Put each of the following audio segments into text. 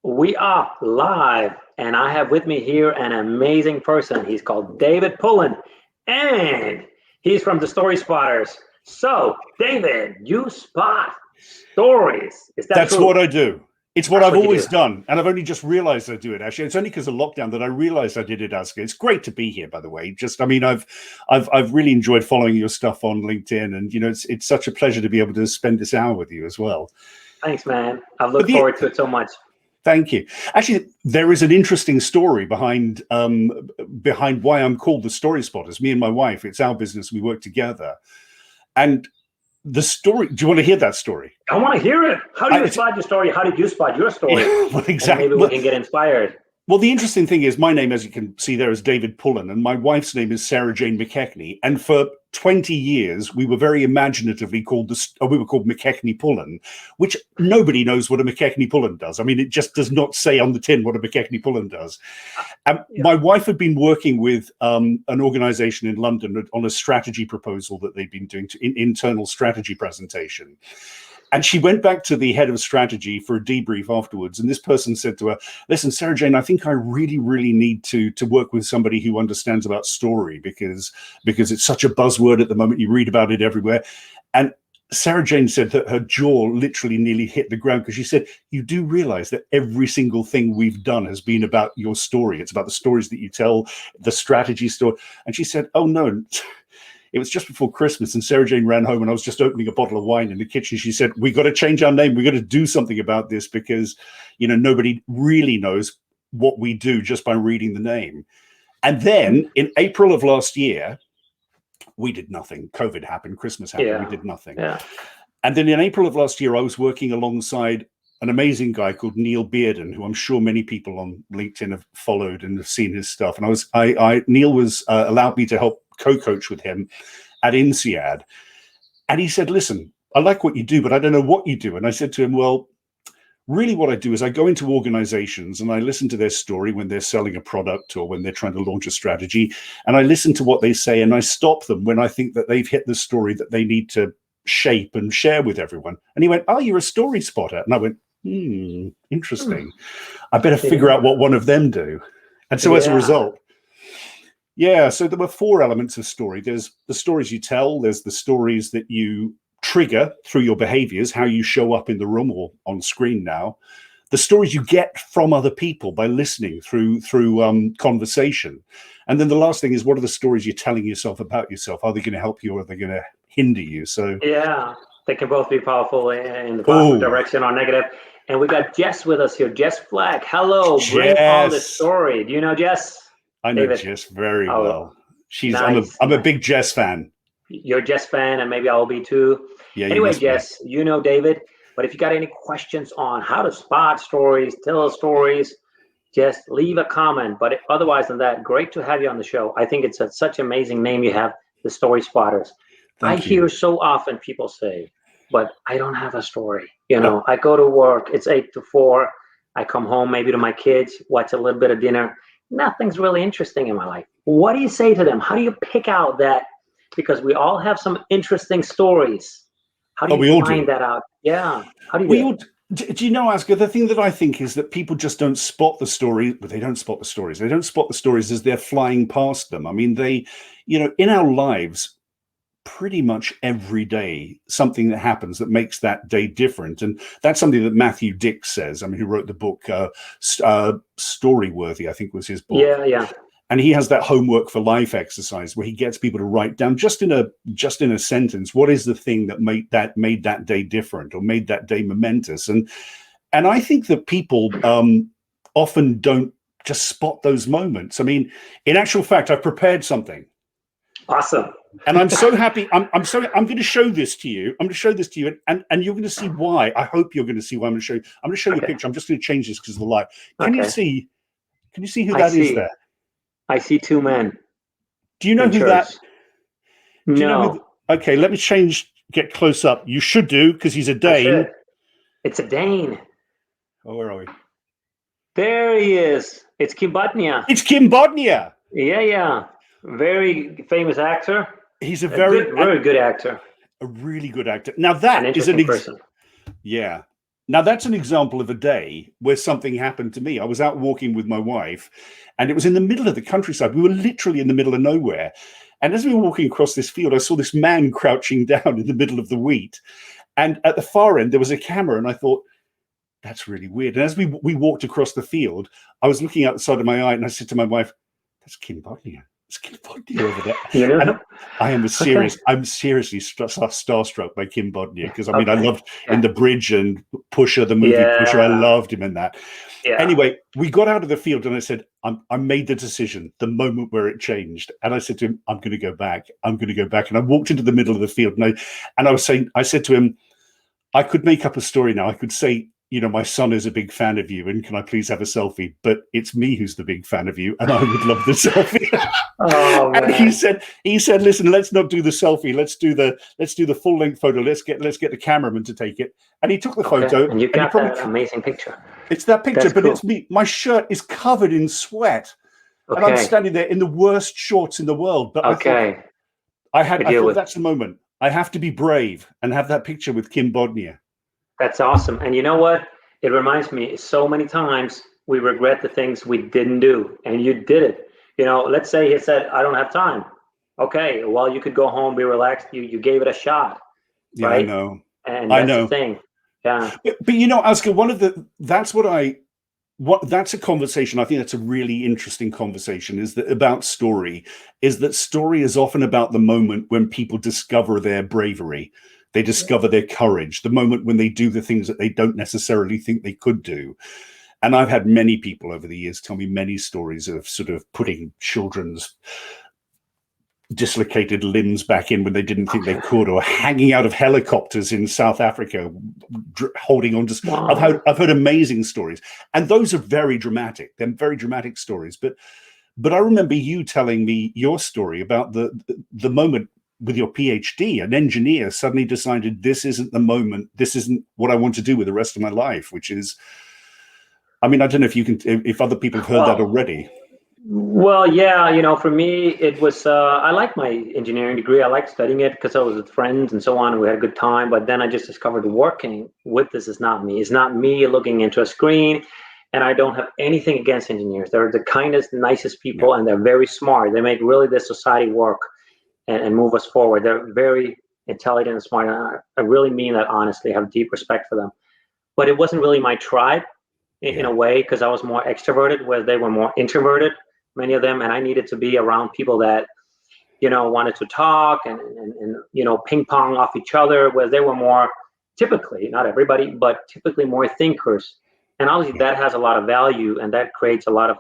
We are live, and I have with me here an amazing person. He's called David Pullan, and he's from the Story Spotters. So, David, you spot stories. Is that That's true? what I do. It's what That's I've what you do. always done. And I've only just realized I do it, actually. It's only because of lockdown that I realized I did it, Asgers. It's great to be here, by the way. I've really enjoyed following your stuff on LinkedIn. And, it's such a pleasure to be able to spend this hour with you as well. Thanks, man. I But look forward to it so much. Thank you. Actually, there is an interesting story behind why I'm called the Story Spotters. Me and my wife, it's our business. We work together. And the story, do you want to hear that story? I want to hear it. How do you spot your story? How did you spot your story? Well, exactly. And maybe we can get inspired. Well, the interesting thing is my name, as you can see there, is David Pullan, and my wife's name is Sarah Jane McKechnie. And for 20 years, we were very imaginatively called McKechnie Pullan, which nobody knows what a McKechnie Pullan does. I mean, it just does not say on the tin what a McKechnie Pullan does. My wife had been working with an organization in London on a strategy proposal that they'd been doing, internal strategy presentation. And she went back to the head of strategy for a debrief afterwards. And this person said to her, listen, Sarah Jane, I think I really, really need to work with somebody who understands about story because it's such a buzzword at the moment. You read about it everywhere. And Sarah Jane said that her jaw literally nearly hit the ground because she said, you do realize that every single thing we've done has been about your story. It's about the stories that you tell, the strategy story. And she said, oh, no. It was just before Christmas, and Sarah Jane ran home, and I was just opening a bottle of wine in the kitchen. She said, we got to change our name. We got to do something about this because, nobody really knows what we do just by reading the name. And then in April of last year, we did nothing. COVID happened, Christmas happened, we did nothing. Yeah. And then in April of last year, I was working alongside an amazing guy called Neil Bearden, who I'm sure many people on LinkedIn have followed and have seen his stuff. And Neil was allowed me to help co-coach with him at INSEAD. And he said, listen, I like what you do, but I don't know what you do. And I said to him, well, really what I do is I go into organizations and I listen to their story when they're selling a product or when they're trying to launch a strategy. And I listen to what they say and I stop them when I think that they've hit the story that they need to shape and share with everyone. And he went, oh, you're a story spotter. And I went, interesting. I better figure out what one of them do. And so as a result, so there were 4 elements of story. There's the stories you tell. There's the stories that you trigger through your behaviors, how you show up in the room or on screen now. The stories you get from other people by listening through conversation. And then the last thing is, what are the stories you're telling yourself about yourself? Are they going to help you or are they going to hinder you? So they can both be powerful in the positive direction or negative. And we got Jess with us here. Jess Flack. Hello. Jess. Bring on the story. Do you know Jess? I know David. Jess very well. Nice. I'm a big Jess fan. You're a Jess fan, and maybe I'll be too. Yeah. Anyway, Jess, you know David. But if you got any questions on how to spot stories, tell stories, just leave a comment. But otherwise than that, great to have you on the show. I think it's such an amazing name you have, the Story Spotters. Thank you. Hear so often people say, but I don't have a story. I go to work, it's 8 to 4. I come home maybe to my kids, watch a little bit of dinner. Nothing's really interesting in my life. What do you say to them? How do you pick out that? Because we all have some interesting stories. How do you find that out? Yeah. How do you do you know, Asger, the thing that I think is that people just don't spot the story, but they don't spot the stories. They don't spot the stories as they're flying past them. I mean, in our lives, pretty much every day, something that happens that makes that day different. And that's something that Matthew Dix says. I mean, who wrote the book Storyworthy, I think was his book. Yeah. And he has that homework for life exercise where he gets people to write down just in a sentence, what is the thing that made that day different or made that day momentous? And I think that people often don't just spot those moments. I mean, in actual fact, I've prepared something. Awesome. And I'm so happy. I'm going to show this to you. I'm going to show this to you, and you're going to see why. I hope you're going to see why I'm going to show you. I'm going to show you a picture. I'm just going to change this because of the light. Can you see who that is there? I see 2 men. Do you know who that? No. Okay, let me get close up. You should do, because he's a Dane. It's a Dane. Oh, where are we? There he is. It's Kim Bodnia. It's Kim Bodnia. Yeah. Very famous actor. He's a very good actor. A really good actor. Now that is an person. Yeah. Now, that's an example of a day where something happened to me. I was out walking with my wife, and it was in the middle of the countryside. We were literally in the middle of nowhere. And as we were walking across this field, I saw this man crouching down in the middle of the wheat. And at the far end, there was a camera, and I thought, that's really weird. And as we walked across the field, I was looking out the side of my eye, and I said to my wife, that's Kim Bodnia. It's Kim Bodnia over there. You know? And I am Okay. I'm seriously starstruck by Kim Bodnia, because I mean, I Okay. loved Yeah. In the Bridge and Pusher, the movie Pusher. I Yeah. loved him in that. Yeah. Anyway, we got out of the field, and I said, I made the decision the moment where it changed. And I said to him, I'm going to go back. I'm going to go back. And I walked into the middle of the field, and I said to him, I could make up a story now. I could say, my son is a big fan of you, and can I please have a selfie? But it's me who's the big fan of you, and I would love the selfie. Oh And man. he said, listen, let's not do the selfie. Let's do the full length photo. Let's get the cameraman to take it. And he took the photo. And you And he got probably, that amazing picture. it's that picture, That's but cool. it's me. My shirt is covered in sweat, and I'm Okay. standing there in the worst shorts in the world. But Okay. I Could thought you that's the moment. I have to be brave and have that picture with Kim Bodnia. That's awesome. And you know what? It reminds me, so many times we regret the things we didn't do, and you did it. Let's say he said, I don't have time. Okay, well, you could go home, be relaxed. You gave it a shot, Yeah, I right? know. And I that's the know. thing. Yeah. But Asger, that's a conversation. I think that's a really interesting conversation, is that about story, is that story is often about the moment when people discover their bravery. They discover their courage, the moment when they do the things that they don't necessarily think they could do. And I've had many people over the years tell me many stories of sort of putting children's dislocated limbs back in when they didn't think they could, or hanging out of helicopters in South Africa, holding on to. Wow. I've heard amazing stories, and those are very dramatic. They're very dramatic stories. But I remember you telling me your story about the moment with your PhD. An engineer suddenly decided, this isn't the moment. This isn't what I want to do with the rest of my life. Which is, I mean, I don't know if other people have heard that already. Well, yeah, for me, it was, I liked my engineering degree. I liked studying it because I was with friends and so on, and we had a good time. But then I just discovered working with this is not me. It's not me looking into a screen. And I don't have anything against engineers. They're the kindest, nicest people, and they're very smart. They make really this society work and move us forward. They're very intelligent and smart. And I really mean that honestly. I have deep respect for them. But it wasn't really my tribe in a way, because I was more extroverted, where they were more introverted, many of them, and I needed to be around people that wanted to talk and ping pong off each other, where they were more, typically, not everybody, but typically more thinkers. And obviously that has a lot of value, and that creates a lot of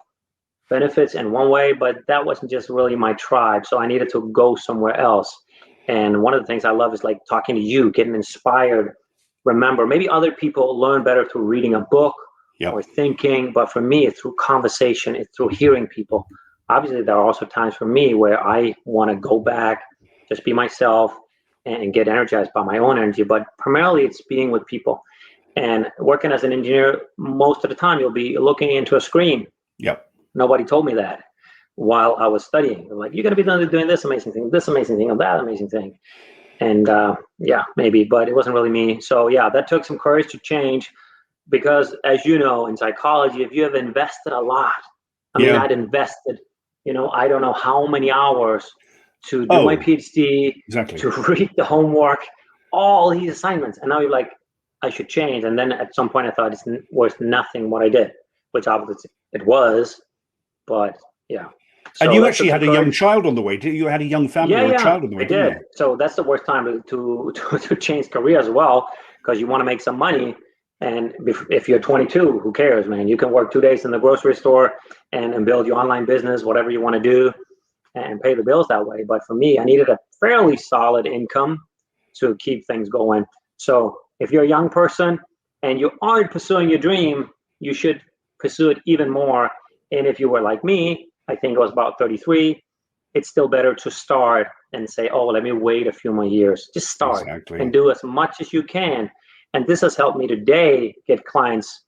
benefits in one way, but that wasn't just really my tribe, so I needed to go somewhere else. And one of the things I love is like talking to you, getting inspired. Remember, maybe other people learn better through reading a book or thinking, but for me, it's through conversation, it's through hearing people. Obviously, there are also times for me where I want to go back, just be myself, and get energized by my own energy. But primarily, it's being with people. And working as an engineer, most of the time, you'll be looking into a screen. Yep. Nobody told me that while I was studying. They're like, you're going to be doing this amazing thing, and that amazing thing. And yeah, maybe, but it wasn't really me. So yeah, that took some courage to change. Because as you know, in psychology, if you have invested a lot, I mean, I'd invested, I don't know how many hours to do my PhD, to read the homework, all these assignments. And now you're like, I should change. And then at some point I thought it's worth nothing what I did, which obviously it was, but yeah. So and you actually had a young child on the way. You had a young family or a child on the way, didn't you? So that's the worst time to change career as well, because you want to make some money. And if you're 22, who cares, man? You can work 2 days in the grocery store and build your online business, whatever you want to do, and pay the bills that way. But for me, I needed a fairly solid income to keep things going. So if you're a young person and you aren't pursuing your dream, you should pursue it even more. And if you were like me, I think it was about 33, it's still better to start and say, oh, let me wait a few more years. Just start and do as much as you can. And this has helped me today get clients,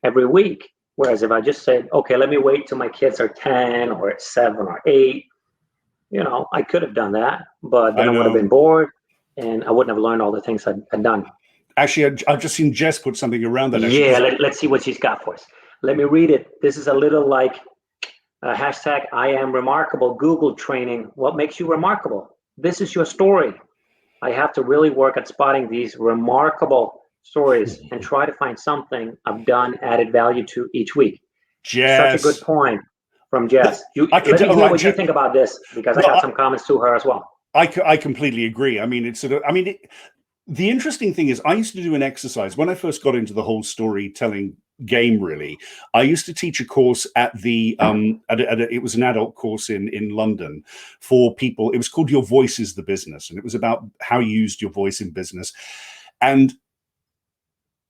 every week. Whereas if I just said, okay, let me wait till my kids are 10 or 7 or 8, I could have done that, but then I would have been bored and I wouldn't have learned all the things I'd done. Actually, I've just seen Jess put something around that. Actually, Yeah, let's see what she's got for us. Let me read it. This is a little like hashtag I am remarkable Google training. What makes you remarkable? This is your story. I have to really work at spotting these remarkable stories and try to find something I've done added value to each week. Such a good Jess. point from Jess. Let me hear what you think about this, because I got some comments to her as well. I completely agree. I mean, it's sort of, the interesting thing is I used to do an exercise when I first got into the whole storytelling game. Really, I used to teach a course at the it was an adult course in London for people. It was called Your Voice is the Business, and it was about how you used your voice in business. And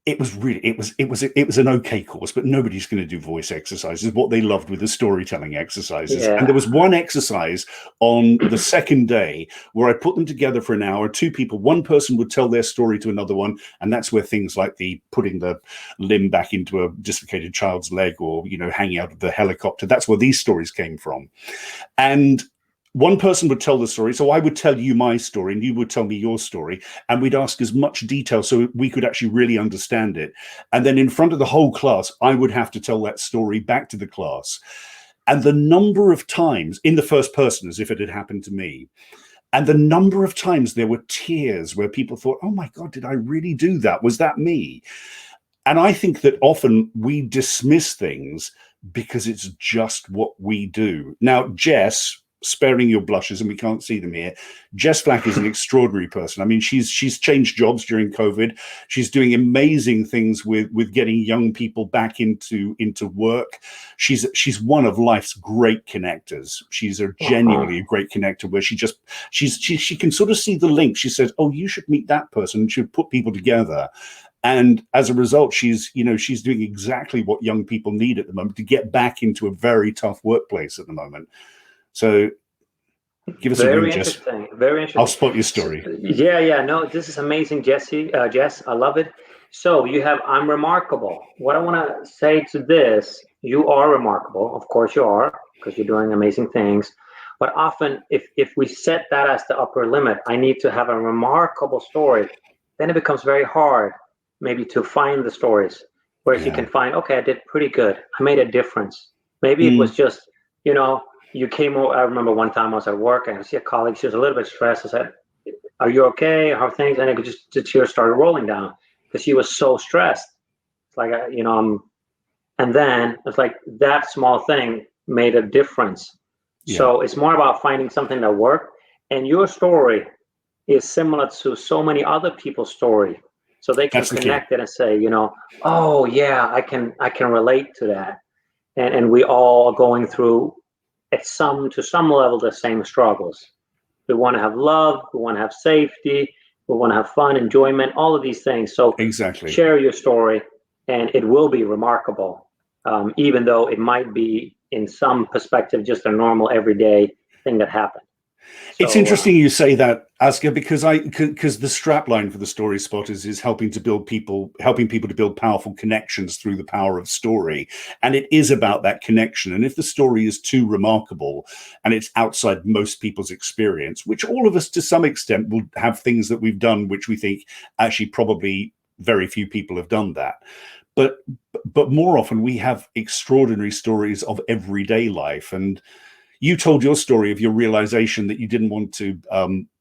it was an okay course, but nobody's going to do voice exercises. What they loved with the storytelling exercises. Yeah. And there was one exercise on the second day where I put them together for an hour. Two people, one person would tell their story to another one, and that's where things like the putting the limb back into a dislocated child's leg, or hanging out of the helicopter, that's where these stories came from. And one person would tell the story. So I would tell you my story and you would tell me your story. And we'd ask as much detail so we could actually really understand it. And then in front of the whole class, I would have to tell that story back to the class. And the number of times, in the first person, as if it had happened to me, and the number of times there were tears where people thought, oh my God, did I really do that? Was that me? And I think that often we dismiss things because it's just what we do. Now, Jess, sparing your blushes, and we can't see them here, Jess Flack is an extraordinary person. I mean, she's changed jobs during COVID. She's doing amazing things with getting young people back into work. She's one of life's great connectors. She's genuinely a great connector, where she can sort of see the link. She says, oh, you should meet that person. She should put people together. And as a result, she's doing exactly what young people need at the moment to get back into a very tough workplace at the moment. So give us a ring, Jess. Very interesting. I'll spot your story. Yeah. No, this is amazing, Jess. I love it. So you have I'm remarkable. What I want to say to this, you are remarkable. Of course you are, because you're doing amazing things. But often if we set that as the upper limit, I need to have a remarkable story, then it becomes very hard maybe to find the stories. Whereas you can find, okay, I did pretty good. I made a difference. Maybe it was just, you came over. I remember one time I was at work and I see a colleague. She was a little bit stressed. I said, "Are you okay? How are things?" And I could just the tears started rolling down because she was so stressed. It's like and then it's like that small thing made a difference. Yeah. So it's more about finding something that worked. And your story is similar to so many other people's story, so they can connect it and say, oh yeah, I can relate to that. And we all are going through, to some level, the same struggles. We want to have love, we want to have safety, we want to have fun, enjoyment, all of these things. So share your story, and it will be remarkable, even though it might be, in some perspective, just a normal everyday thing that happened. It's interesting you say that, Asger, because the strapline for the Story Spotters is helping people to build powerful connections through the power of story. And it is about that connection. And if the story is too remarkable and it's outside most people's experience, which all of us to some extent will have things that we've done which we think actually probably very few people have done that. But more often we have extraordinary stories of everyday life. And you told your story of your realization that you didn't want to,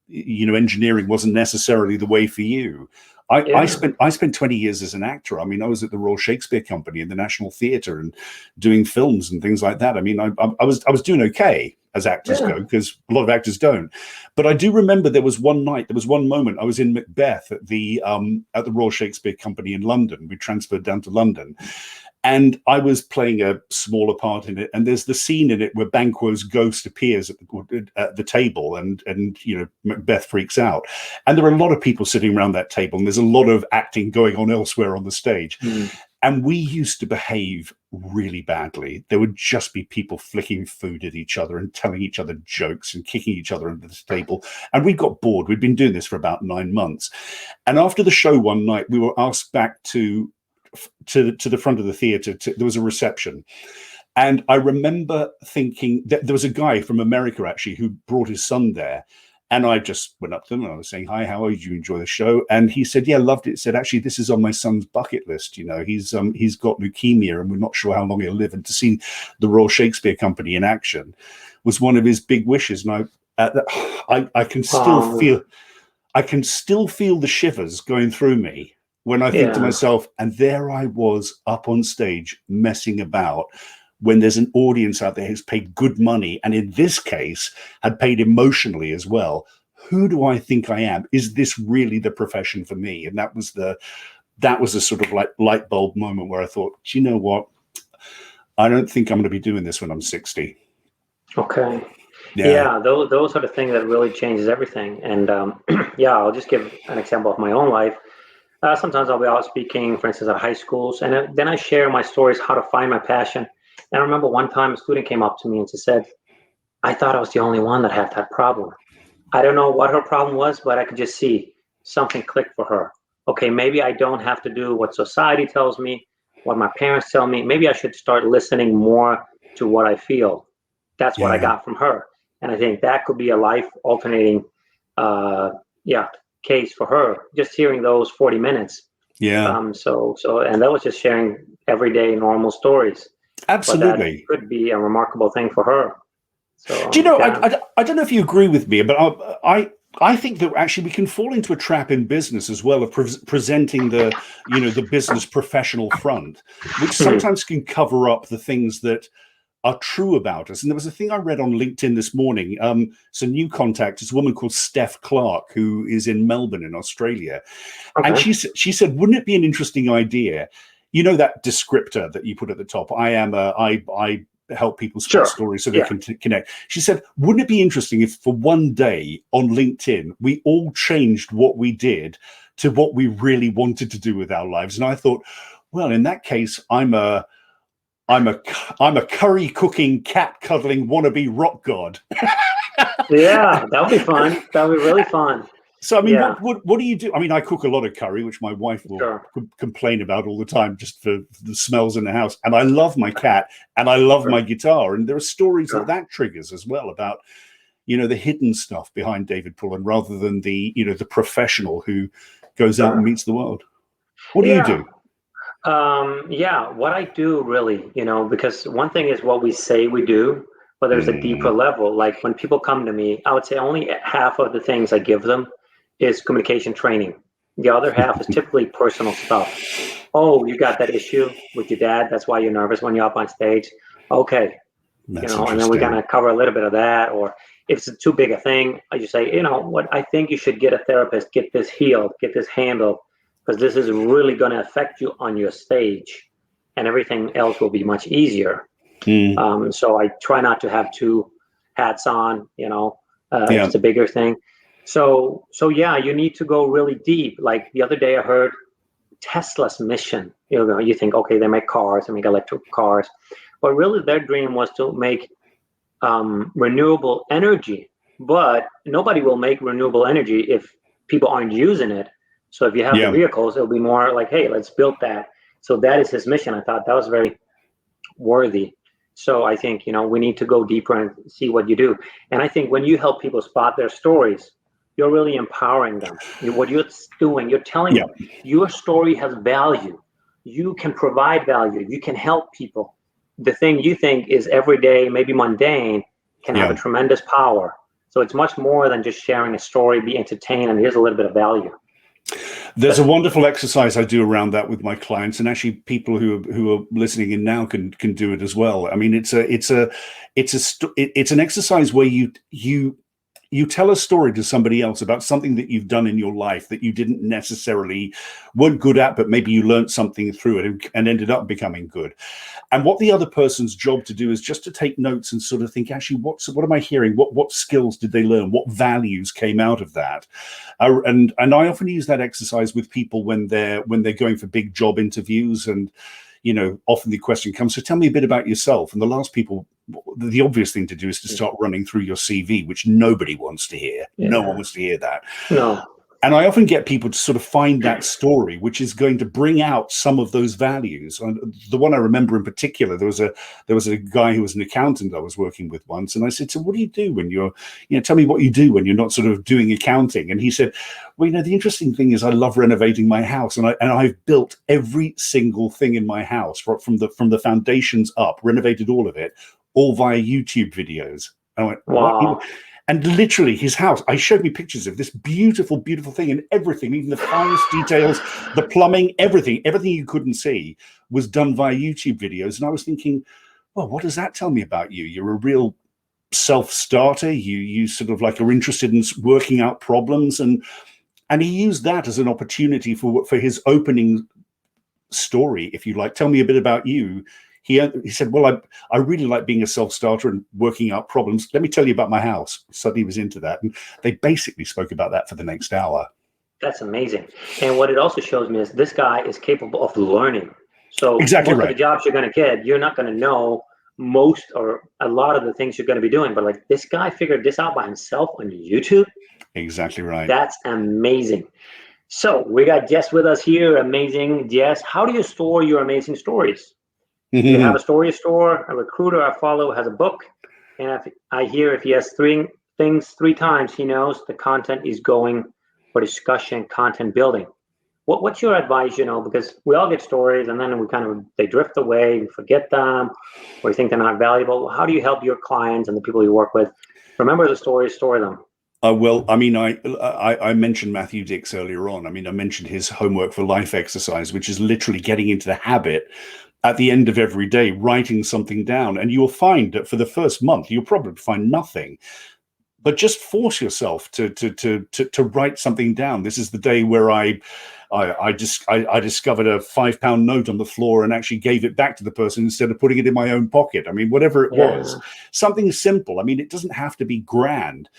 engineering wasn't necessarily the way for you. I spent 20 years as an actor. I mean, I was at the Royal Shakespeare Company in the National Theatre and doing films and things like that. I mean, I was doing okay as actors go, because a lot of actors don't. But I do remember there was one moment I was in Macbeth at the Royal Shakespeare Company in London. We transferred down to London. And I was playing a smaller part in it, and there's the scene in it where Banquo's ghost appears at the table, and Macbeth freaks out, and there are a lot of people sitting around that table, and there's a lot of acting going on elsewhere on the stage. And we used to behave really badly. There would just be people flicking food at each other and telling each other jokes and kicking each other under the table. And we got bored. We'd been doing this for about 9 months, and after the show one night, we were asked back to the front of the theater. There was a reception, and I remember thinking that there was a guy from America actually who brought his son there, And I just went up to him and I was saying, hi, how did you enjoy the show? And he said, yeah, loved it. Said, actually, this is on my son's bucket list. You know, he's got leukemia and we're not sure how long he'll live. And to see the Royal Shakespeare Company in action was one of his big wishes. And I can still feel the shivers going through me when I think to myself, and there I was up on stage messing about, when there's an audience out there who's paid good money, and in this case had paid emotionally as well. Who do I think I am? Is this really the profession for me? And that was a sort of like light bulb moment where I thought, do you know what? I don't think I'm going to be doing this when I'm 60. Okay. Yeah, those are the things that really changes everything. And I'll just give an example of my own life. Sometimes I'll be out speaking, for instance, at high schools, and then I share my stories, how to find my passion. And I remember one time a student came up to me and she said, I thought I was the only one that had that problem. I don't know what her problem was, but I could just see something clicked for her. Okay, maybe I don't have to do what society tells me, what my parents tell me. Maybe I should start listening more to what I feel. That's what I got from her. And I think that could be a life alternating case for her, just hearing those 40 minutes. So and that was just sharing everyday normal stories. Absolutely. But that could be a remarkable thing for her. So, do you know, I don't know if you agree with me, but I think that actually we can fall into a trap in business as well of presenting the business professional front, which sometimes can cover up the things that are true about us. And there was a thing I read on LinkedIn this morning. It's a new contact. It's a woman called Steph Clark, who is in Melbourne in Australia. Okay. And she said, wouldn't it be an interesting idea? You know, that descriptor that you put at the top, I help people spot stories so they can connect. She said, wouldn't it be interesting if for one day on LinkedIn, we all changed what we did to what we really wanted to do with our lives? And I thought, well, in that case, I'm a curry cooking, cat cuddling wannabe rock god. Yeah, that would be fun. That would be really fun. So, I mean, what do you do? I mean, I cook a lot of curry, which my wife will complain about all the time, just for the smells in the house. And I love my cat and I love my guitar. And there are stories that triggers as well about, the hidden stuff behind David Pullan rather than the professional who goes out and meets the world. What do you do? What I do really, because one thing is what we say we do, but there's a deeper level. Like when people come to me, I would say only half of the things I give them is communication training. The other half is typically personal stuff. Oh, you got that issue with your dad. That's why you're nervous when you're up on stage. Okay. And then we're going to cover a little bit of that. Or if it's too big a thing, I just say, what, I think you should get a therapist, get this healed, get this handled, because this is really going to affect you on your stage and everything else will be much easier. So I try not to have two hats on, it's a bigger thing. So you need to go really deep. Like the other day I heard Tesla's mission. You think, okay, they make cars, they make electric cars, but really their dream was to make renewable energy. But nobody will make renewable energy if people aren't using it. So if you have the vehicles, it'll be more like, hey, let's build that. So that is his mission. I thought that was very worthy. So I think, we need to go deeper and see what you do. And I think when you help people spot their stories, you're really empowering them. What you're doing, you're telling them your story has value. You can provide value. You can help people. The thing you think is everyday, maybe mundane, can have a tremendous power. So it's much more than just sharing a story, be entertained, and here's a little bit of value. There's a wonderful exercise I do around that with my clients, and actually people who are listening in now can do it as well. I mean, it's an exercise where you tell a story to somebody else about something that you've done in your life that you didn't necessarily weren't good at, but maybe you learned something through it and ended up becoming good. And what the other person's job to do is just to take notes and sort of think, actually, what am I hearing? What skills did they learn? What values came out of that? And I often use that exercise with people when they're going for big job interviews, and often the question comes, so tell me a bit about yourself. And the obvious thing to do is to start running through your CV, which nobody wants to hear. No one wants to hear that. No. And I often get people to sort of find that story, which is going to bring out some of those values. And the one I remember in particular, there was a guy who was an accountant I was working with once, and I said, "So what do you do when you're, tell me what you do when you're not sort of doing accounting?" And he said, "Well, the interesting thing is I love renovating my house, and I've built every single thing in my house from the foundations up, renovated all of it, all via YouTube videos." And I went, "What?" Wow. And literally his house, I showed me pictures of this beautiful, beautiful thing, and everything, even the finest details, the plumbing, everything you couldn't see was done via YouTube videos. And I was thinking, well, what does that tell me about you? You're a real self-starter. You sort of like are interested in working out problems. And he used that as an opportunity for his opening story, if you like. Tell me a bit about you. He said, "Well, I really like being a self-starter and working out problems. Let me tell you about my house." Suddenly he was into that. And they basically spoke about that for the next hour. That's amazing. And what it also shows me is this guy is capable of learning. So Exactly most right. of the jobs you're going to get, you're not going to know most or a lot of the things you're going to be doing. But like this guy figured this out by himself on YouTube. Exactly right. That's amazing. So we got Jess with us here. Amazing, Jess. How do you store your amazing stories? You have a story store, a recruiter I follow has a book, and if I hear if he has three things 3 times, he knows the content is going for discussion, content building. What's your advice? Because we all get stories, and then they drift away, we forget them, or we think they're not valuable. How do you help your clients and the people you work with remember the stories, store them? Well, I mean, I mentioned Matthew Dix earlier on. I mean, I mentioned his homework for life exercise, which is literally getting into the habit at the end of every day, writing something down. And you'll find that for the first month, you'll probably find nothing. But just force yourself to write something down. This is the day where I discovered a £5 note on the floor and actually gave it back to the person instead of putting it in my own pocket. I mean, whatever it was, something simple. I mean, it doesn't have to be grand.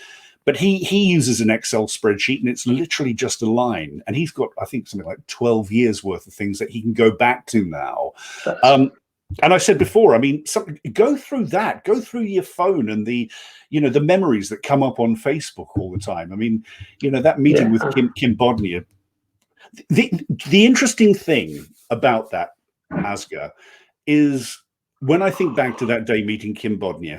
But he uses an Excel spreadsheet, and it's literally just a line. And he's got, I think, something like 12 years worth of things that he can go back to now. And I said before, I mean, go through that. Go through your phone and the memories that come up on Facebook all the time. I mean, that meeting with Kim Bodnia. The interesting thing about that, Asger, is when I think back to that day meeting Kim Bodnia,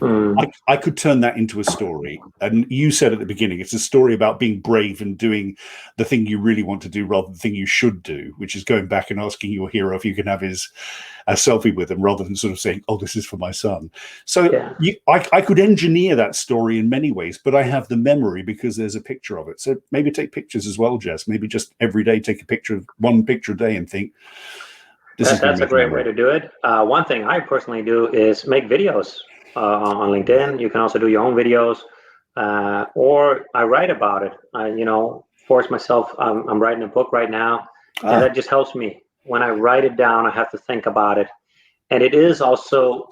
I could turn that into a story. And you said at the beginning, it's a story about being brave and doing the thing you really want to do rather than the thing you should do, which is going back and asking your hero if you can have a selfie with him rather than sort of saying, "Oh, this is for my son." So I could engineer that story in many ways, but I have the memory because there's a picture of it. So maybe take pictures as well, Jess. Maybe just every day take a picture of one picture a day and think, that's a great way to do it. One thing I personally do is make videos on LinkedIn. You can also do your own videos, or I write about it. I, force myself. I'm writing a book right now, and that just helps me. When I write it down, I have to think about it, and it is also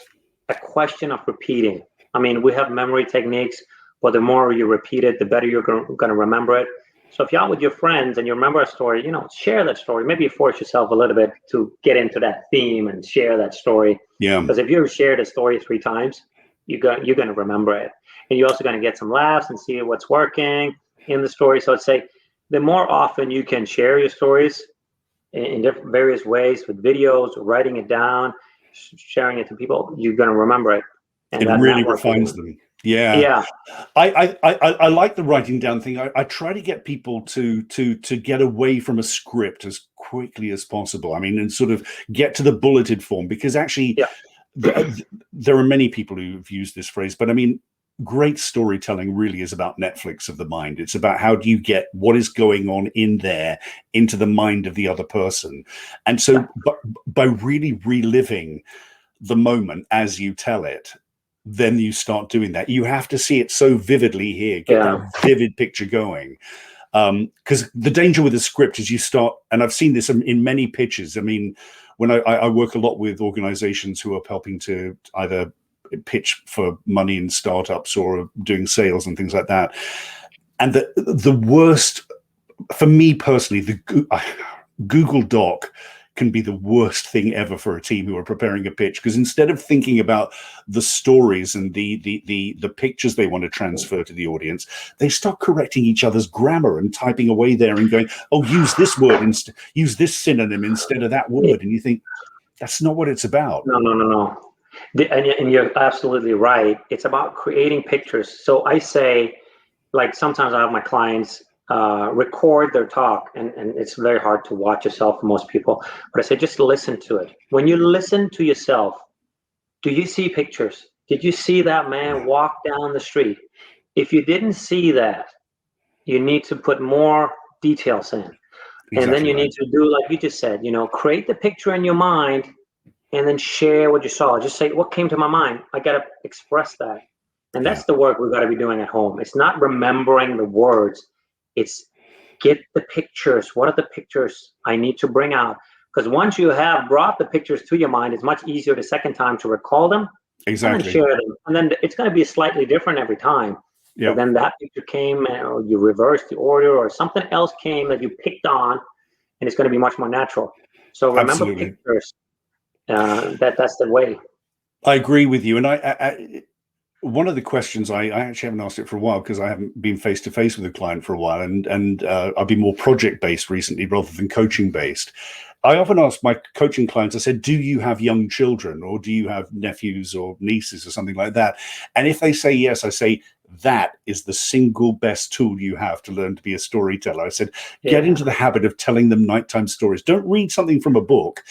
a question of repeating. I mean, we have memory techniques, but the more you repeat it, the better you're going to remember it. So if you're out with your friends and you remember a story, share that story. Maybe you force yourself a little bit to get into that theme and share that story. Yeah. Because if you shared a story 3 times, you're going to remember it. And you're also going to get some laughs and see what's working in the story. So I'd say the more often you can share your stories in different various ways with videos, writing it down, sharing it to people, you're going to remember it. And it really refines them. Yeah. I like the writing down thing. I try to get people to get away from a script as quickly as possible. I mean, and sort of get to the bulleted form, because actually there are many people who've used this phrase, but I mean, great storytelling really is about Netflix of the mind. It's about how do you get what is going on in there into the mind of the other person. And so by really reliving the moment as you tell it, then you start doing that. You have to see it so vividly here, get that vivid picture going. Because the danger with a script is you start, and I've seen this in many pitches. I mean, when I work a lot with organizations who are helping to either pitch for money in startups or doing sales and things like that. And the worst, for me personally, the Google Doc can be the worst thing ever for a team who are preparing a pitch, because instead of thinking about the stories and the pictures they want to transfer to the audience, they start correcting each other's grammar and typing away there and going, oh, use this word instead, use this synonym instead of that word. And you think, that's not what it's about. No. And you're absolutely right. It's about creating pictures. So I say, like, sometimes I have my clients record their talk, and it's very hard to watch yourself for most people. But I say, just listen to it. When you listen to yourself, do you see pictures? Did you see that man walk down the street? If you didn't see that, you need to put more details in. And then you need to do, like you just said, create the picture in your mind and then share what you saw. Just say, what came to my mind? I got to express that. And that's the work we've got to be doing at home. It's not remembering the words. It's get the pictures. What are the pictures I need to bring out? Because once you have brought the pictures to your mind, it's much easier the second time to recall them and then share them. And then it's going to be slightly different every time. But then that picture came, or you reversed the order, or something else came that you picked on, and it's going to be much more natural. So remember pictures. That's the way. I agree with you. And I one of the questions, I actually haven't asked it for a while because I haven't been face to face with a client for a while, and I've been more project based recently rather than coaching based. I often ask my coaching clients, I said, do you have young children, or do you have nephews or nieces or something like that? And if they say yes, I say, that is the single best tool you have to learn to be a storyteller. I said, get into the habit of telling them nighttime stories. Don't read something from a book.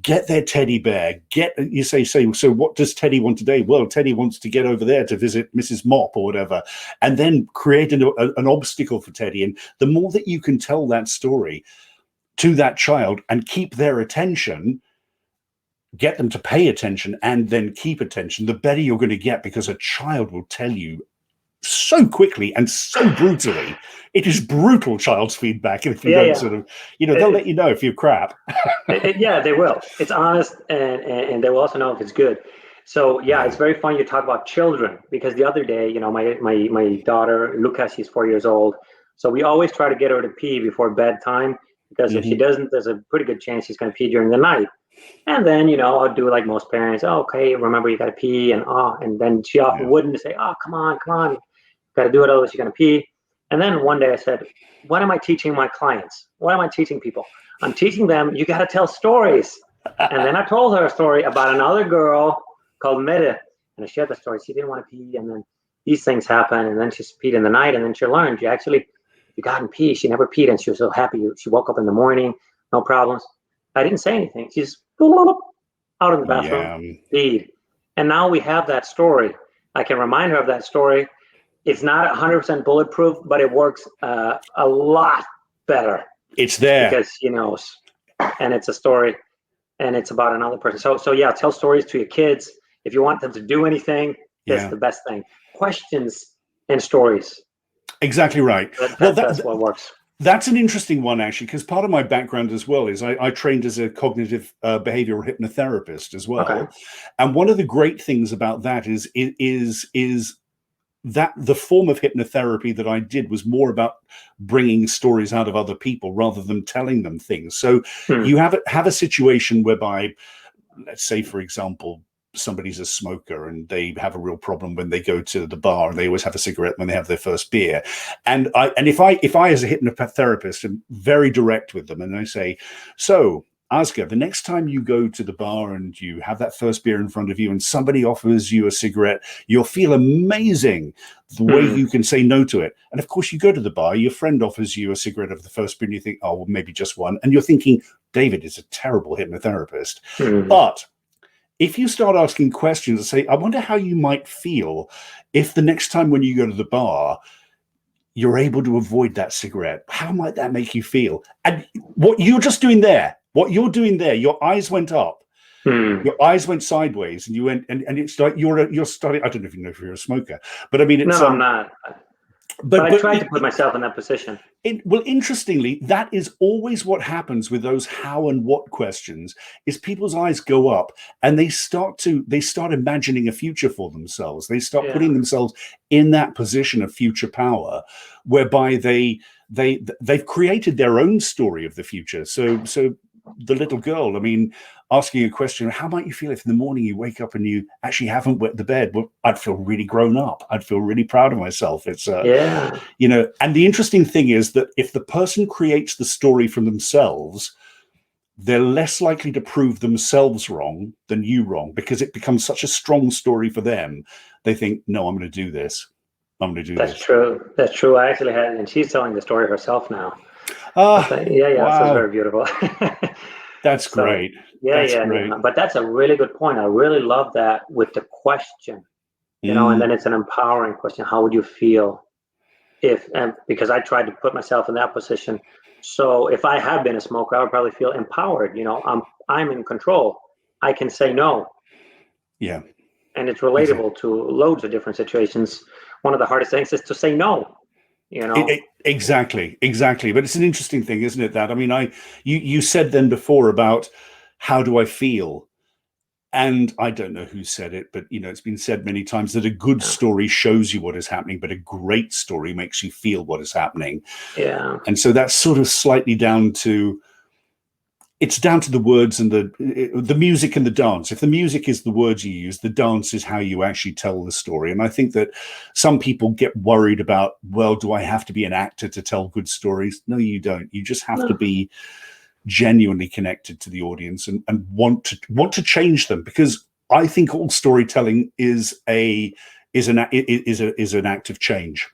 Get their teddy bear. You say, so what does Teddy want today? Well, Teddy wants to get over there to visit Mrs. Mop or whatever, and then create an obstacle for Teddy. And the more that you can tell that story to that child and keep their attention, get them to pay attention and then keep attention, the better you're going to get, because a child will tell you so quickly and so brutally. It is brutal, child's feedback. If you don't sort of, they'll let you know if you're crap. They will. It's honest, and they will also know if it's good. So it's very funny you talk about children, because the other day, my daughter Lucas, she's 4 years old. So we always try to get her to pee before bedtime, because if she doesn't, there's a pretty good chance she's going to pee during the night. And then, I'll do like most parents. Oh, okay, remember you got to pee, and then she often wouldn't say, oh, come on, got to do it, otherwise you're going to pee. And then one day I said, what am I teaching my clients? What am I teaching people? I'm teaching them you got to tell stories. And then I told her a story about another girl called Mette, and I shared the story. She didn't want to pee, and then these things happen, and then she peed in the night, and then she learned you got in pee. She never peed, and she was so happy. She woke up in the morning, no problems. I didn't say anything. She's out of the bathroom, peed. And now we have that story. I can remind her of that story. It's not 100% bulletproof, but it works a lot better. It's there. Because she knows. And it's a story, and it's about another person. So tell stories to your kids. If you want them to do anything, that's the best thing. Questions and stories. Exactly right. That's what works. That's an interesting one, actually, because part of my background as well is I trained as a cognitive behavioral hypnotherapist as well. Okay. And one of the great things about that is that the form of hypnotherapy that I did was more about bringing stories out of other people rather than telling them things. So you have a situation whereby, let's say, for example, somebody's a smoker and they have a real problem when they go to the bar, and they always have a cigarette when they have their first beer. And if I as a hypnotherapist am very direct with them, and I say, so Asger, the next time you go to the bar and you have that first beer in front of you and somebody offers you a cigarette, you'll feel amazing the way you can say no to it. And of course, you go to the bar, your friend offers you a cigarette of the first beer, and you think, oh, well, maybe just one. And you're thinking, David is a terrible hypnotherapist. But if you start asking questions and say, I wonder how you might feel if the next time when you go to the bar, you're able to avoid that cigarette, how might that make you feel? And what you're doing there, your eyes went up, your eyes went sideways, and you went, and it's like you're starting. I don't know if you're a smoker, but I mean, it's, no, I'm not. But I tried to put myself in that position. Well, interestingly, that is always what happens with those how and what questions. Is people's eyes go up and they start imagining a future for themselves. They start putting themselves in that position of future power, whereby they've created their own story of the future. So the little girl. I mean, asking a question, how might you feel if in the morning you wake up and you actually haven't wet the bed? Well, I'd feel really grown up. I'd feel really proud of myself. It's, Yeah. you know, and the interesting thing is that if the person creates the story from themselves, they're less likely to prove themselves wrong than you wrong, because it becomes such a strong story for them. They think, no, I'm going to do this. I'm going to do That's this. true. That's true. I actually had, and she's telling the story herself now. Ah, Yeah, yeah. So it's wow. very beautiful. That's So, great. yeah, That's yeah, great. yeah. But that's a really good point. I really love that with the question, and then it's an empowering question. How would you feel if, and because I tried to put myself in that position. So if I had been a smoker, I would probably feel empowered. I'm in control. I can say no, Yeah, and it's exactly. relatable to loads of different situations. One of the hardest things is to say no. Exactly, exactly. But it's an interesting thing, isn't it? That, I mean, you said then before about how do I feel? And I don't know who said it, but it's been said many times that a good Yeah, story shows you what is happening, but a great story makes you feel what is happening. yeah, And so that's sort of slightly down to, it's down to the words and the music and the dance. If the music is the words you use, the dance is how you actually tell the story. And I think that some people get worried about, well, do I have to be an actor to tell good stories? No, you don't. You just have to no, be genuinely connected to the audience and want to change them, because I think all storytelling is an act of change.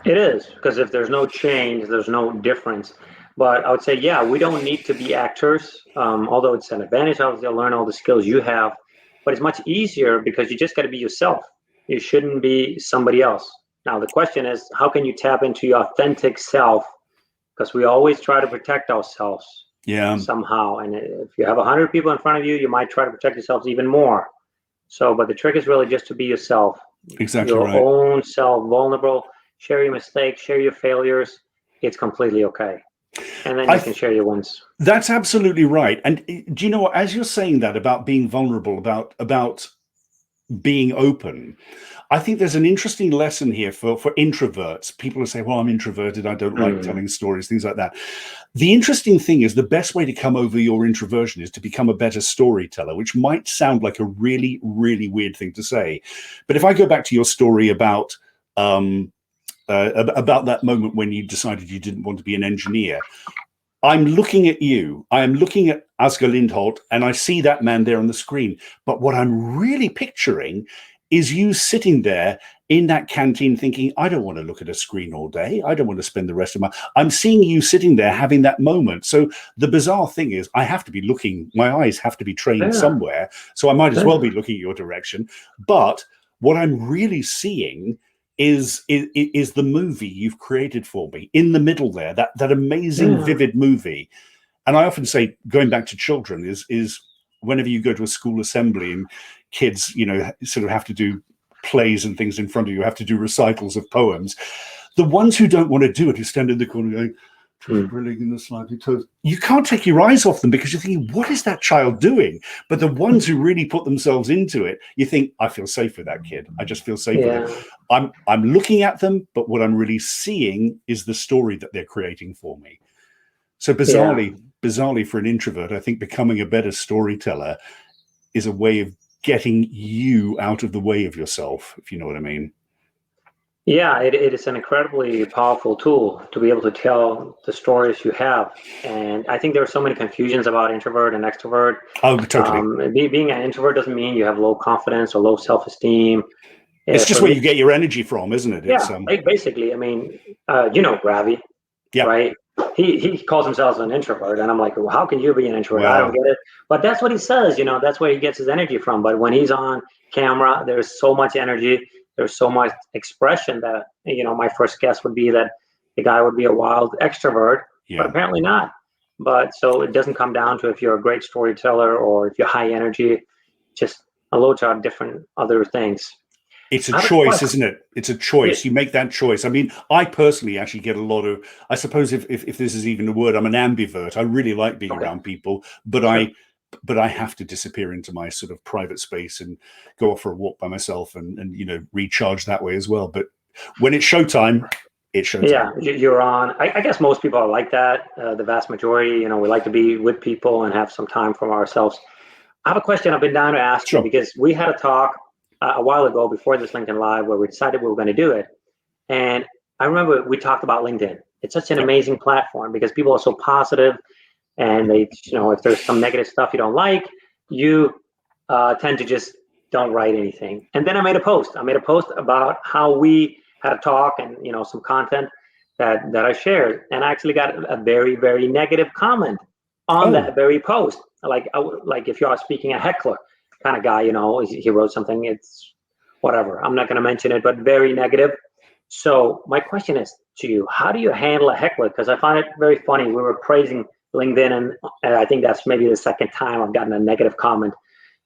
it is, because if there's no change, there's no difference. But I would say, yeah, we don't need to be actors, although it's an advantage. Obviously, to learn all the skills you have, but it's much easier because you just got to be yourself. You shouldn't be somebody else. Now, the question is, how can you tap into your authentic self? Because we always try to protect ourselves Yeah, somehow. And if you have 100 people in front of you, you might try to protect yourselves even more. So, but the trick is really just to be yourself, exactly your right. own self, vulnerable, share your mistakes, share your failures. It's completely okay. And then you I can share your wins. That's absolutely right. And do you know what? As you're saying that about being vulnerable, about being open, I think there's an interesting lesson here for introverts. People who say, well, I'm introverted, I don't like Mm. telling stories, things like that. The interesting thing is the best way to come over your introversion is to become a better storyteller, which might sound like a really, really weird thing to say. But if I go back to your story about that moment when you decided you didn't want to be an engineer, I'm looking at you. I am looking at Asger Lindholdt, and I see that man there on the screen. But what I'm really picturing is you sitting there in that canteen thinking, I don't want to look at a screen all day. I don't want to spend the rest of my... I'm seeing you sitting there having that moment. So the bizarre thing is I have to be looking, my eyes have to be trained Yeah, somewhere. So I might as well yeah, be looking your direction. But what I'm really seeing is the movie you've created for me in the middle there, that amazing yeah, vivid movie. And I often say, going back to children, is whenever you go to a school assembly and kids sort of have to do plays and things in front of you, have to do recitals of poems, the ones who don't want to do it, who stand in the corner going, mm, drilling in the slightly toes. You can't take your eyes off them because you're thinking, what is that child doing? But the ones who really put themselves into it, you think, I feel safe with that kid. I just feel safe with them. yeah, I'm looking at them, but what I'm really seeing is the story that they're creating for me. So yeah. bizarrely for an introvert, I think becoming a better storyteller is a way of getting you out of the way of yourself, if you know what I mean. Yeah, it is an incredibly powerful tool to be able to tell the stories you have. And I think there are so many confusions about introvert and extrovert. Oh, totally. Being an introvert doesn't mean you have low confidence or low self-esteem. It's just For where me, you get your energy from, isn't it? yeah, It's basically, I mean, Ravi, yeah. right? He calls himself an introvert, and I'm like, well, how can you be an introvert? I don't Well, get it. But that's what he says, that's where he gets his energy from. But when he's on camera, there's so much energy, there's so much expression that, my first guess would be that the guy would be a wild extrovert, but yeah. apparently not. But so it doesn't come down to if you're a great storyteller or if you're high energy, just a load of different other things. It's a I have a choice, question. isn't it? It's a Yeah, choice. You make that choice. I mean, I personally actually get a lot of, I suppose if this is even a word, I'm an ambivert. I really like being okay, around people, but sure. I have to disappear into my sort of private space and go off for a walk by myself and recharge that way as well. But when it's showtime, it's showtime. Yeah, you're on. I guess most people are like that. The vast majority, we like to be with people and have some time for ourselves. I have a question I've been down to ask you, because we had a talk a while ago before this LinkedIn Live where we decided we were going to do it. And I remember we talked about LinkedIn. It's such an amazing platform because people are so positive, and they, if there's some negative stuff you don't like, you tend to just don't write anything. And then I made a post. About how we had a talk and, some content that I shared. And I actually got a very, very negative comment on that very post. Like if you are speaking a heckler kind of guy, he wrote something, it's whatever. I'm not going to mention it, but very negative. So my question is to you, how do you handle a heckler? Because I find it very funny. We were praising LinkedIn, and I think that's maybe the second time I've gotten a negative comment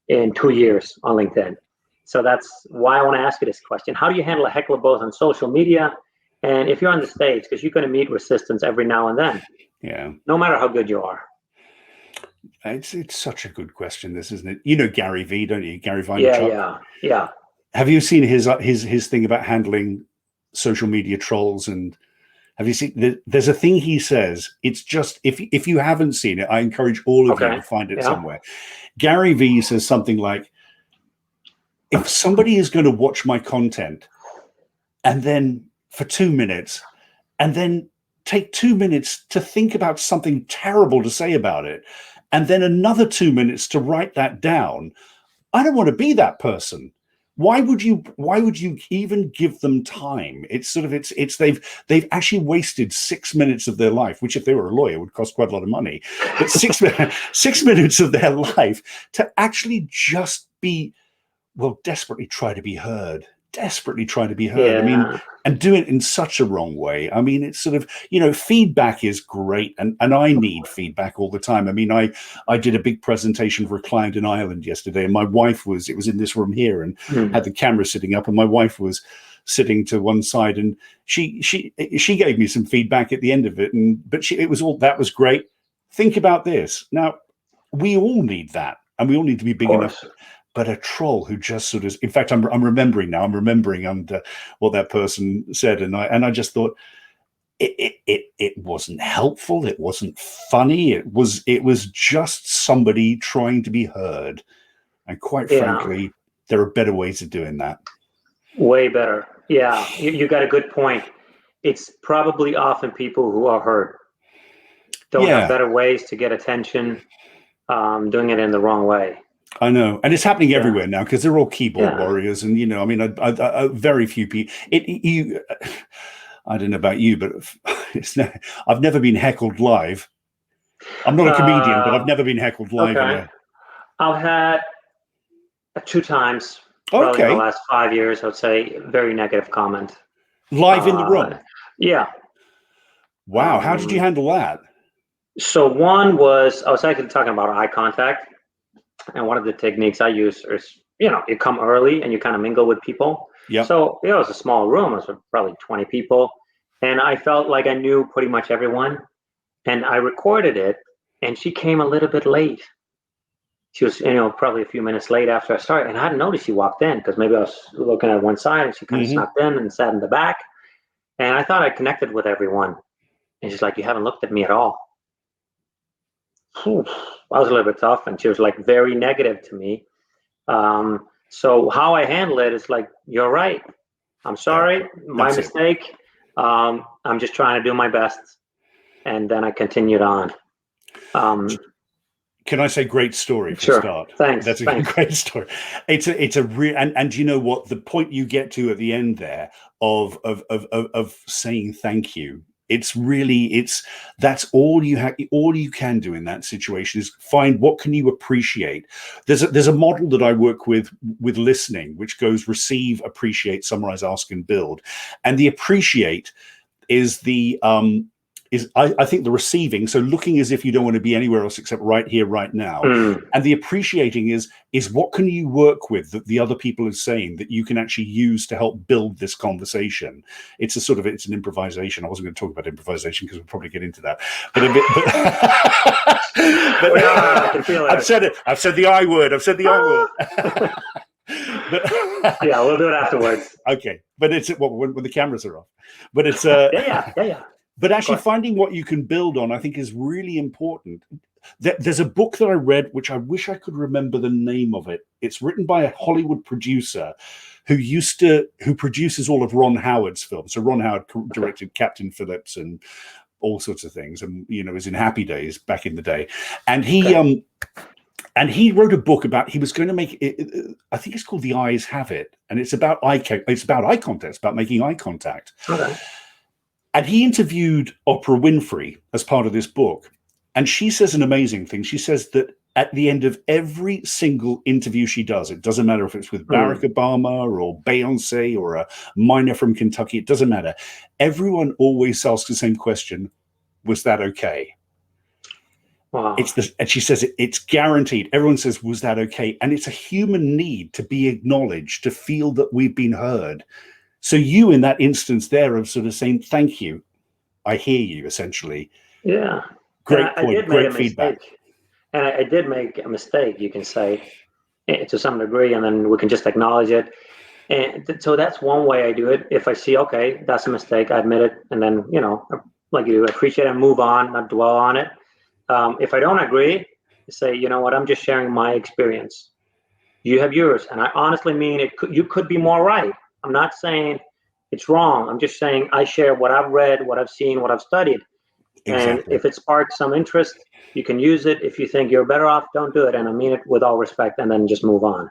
in 2 years on LinkedIn. So that's why I want to ask you this question. How do you handle a heckler both on social media and if you're on the stage? Because you're going to meet resistance every now and then. Yeah. No matter how good you are. It's such a good question, this, isn't it? You know Gary V, don't you? Gary Vaynerchuk. Yeah. Have you seen his thing about handling social media trolls? And have you seen? There's a thing he says. It's just if you haven't seen it, I encourage all of you to find it somewhere. Gary V says something like, if somebody is going to watch my content and then for 2 minutes and then take 2 minutes to think about something terrible to say about it, and then another 2 minutes to write that down, I don't want to be that person. Why would you even give them time? It's sort of it's they've actually wasted 6 minutes of their life, which if they were a lawyer would cost quite a lot of money. But 6 minutes of their life to actually just be, desperately try to be heard. Yeah. I mean, and do it in such a wrong way. I mean, it's sort of, feedback is great. And I need feedback all the time. I mean, I did a big presentation for a client in Ireland yesterday, and my wife it was in this room here, and had the camera sitting up, and my wife was sitting to one side, and she gave me some feedback at the end of it. But that was great. Think about this. Now, we all need that, and we all need to be big enough. But a troll who just sort of, in fact, I'm remembering now. I'm remembering what that person said, and I just thought it wasn't helpful. It wasn't funny. It was just somebody trying to be heard. And quite frankly, there are better ways of doing that. Way better. Yeah, you got a good point. It's probably often people who are hurt don't have better ways to get attention, doing it in the wrong way. I know, and it's happening everywhere now because they're all keyboard warriors, and I mean, I very few people. I don't know about you, but I've never been heckled live. I'm not a comedian, but I've never been heckled live. Okay. I've had 2 times, probably in the last 5 years. I would say very negative comment. Live in the room. Yeah. Wow, how did you handle that? So one was I was actually talking about eye contact. And one of the techniques I use is, you come early and you kind of mingle with people. Yeah. So it was a small room. It was probably 20 people. And I felt like I knew pretty much everyone. And I recorded it. And she came a little bit late. She was, probably a few minutes late after I started. And I hadn't noticed she walked in because maybe I was looking at one side and she kind of snuck in and sat in the back. And I thought I connected with everyone. And she's like, you haven't looked at me at all. I was a little bit tough, and she was like very negative to me. So how I handle it is like, you're right. I'm sorry, my mistake. I'm just trying to do my best. And then I continued on. Can I say great story for start? Thanks. That's a great story. It's a real, and you know what, the point you get to at the end there of saying thank you. It's really, that's all you have. All you can do in that situation is find what can you appreciate. There's a model that I work with listening, which goes receive, appreciate, summarize, ask, and build. And the appreciate is I think the receiving, so looking as if you don't want to be anywhere else except right here, right now. And the appreciating is what can you work with that the other people are saying that you can actually use to help build this conversation. It's an improvisation. I wasn't going to talk about improvisation because we'll probably get into that. But I can feel it. I've said the I word. But Yeah, we'll do it afterwards. Okay, but it's when the cameras are off. But it's Yeah. But actually finding what you can build on, I think, is really important. There's a book that I read, which I wish I could remember the name of it. It's written by a Hollywood producer who produces all of Ron Howard's films. So Ron Howard directed Captain Phillips and all sorts of things, and was in Happy Days back in the day. And he wrote a book about, he was going to make it, I think it's called The Eyes Have It, and it's about eye contact. It's about making eye contact. Okay. And he interviewed Oprah Winfrey as part of this book. And she says an amazing thing. She says that at the end of every single interview she does, it doesn't matter if it's with Barack Obama or Beyonce or a miner from Kentucky, it doesn't matter. Everyone always asks the same question: was that okay? Wow. And she says it's guaranteed. Everyone says, was that okay? And it's a human need to be acknowledged, to feel that we've been heard. So you, in that instance there, of sort of saying, thank you, I hear you, essentially. Yeah. Great point, great feedback. And I did make a mistake, you can say, to some degree, and then we can just acknowledge it. And so that's one way I do it. If I see, okay, that's a mistake, I admit it, and then, like you appreciate it and move on, not dwell on it. If I don't agree, say, you know what, I'm just sharing my experience. You have yours, and I honestly mean it. You could be more right. I'm not saying it's wrong. I'm just saying I share what I've read, what I've seen, what I've studied. Exactly. And if it sparks some interest, you can use it. If you think you're better off, don't do it. And I mean it with all respect, and then just move on.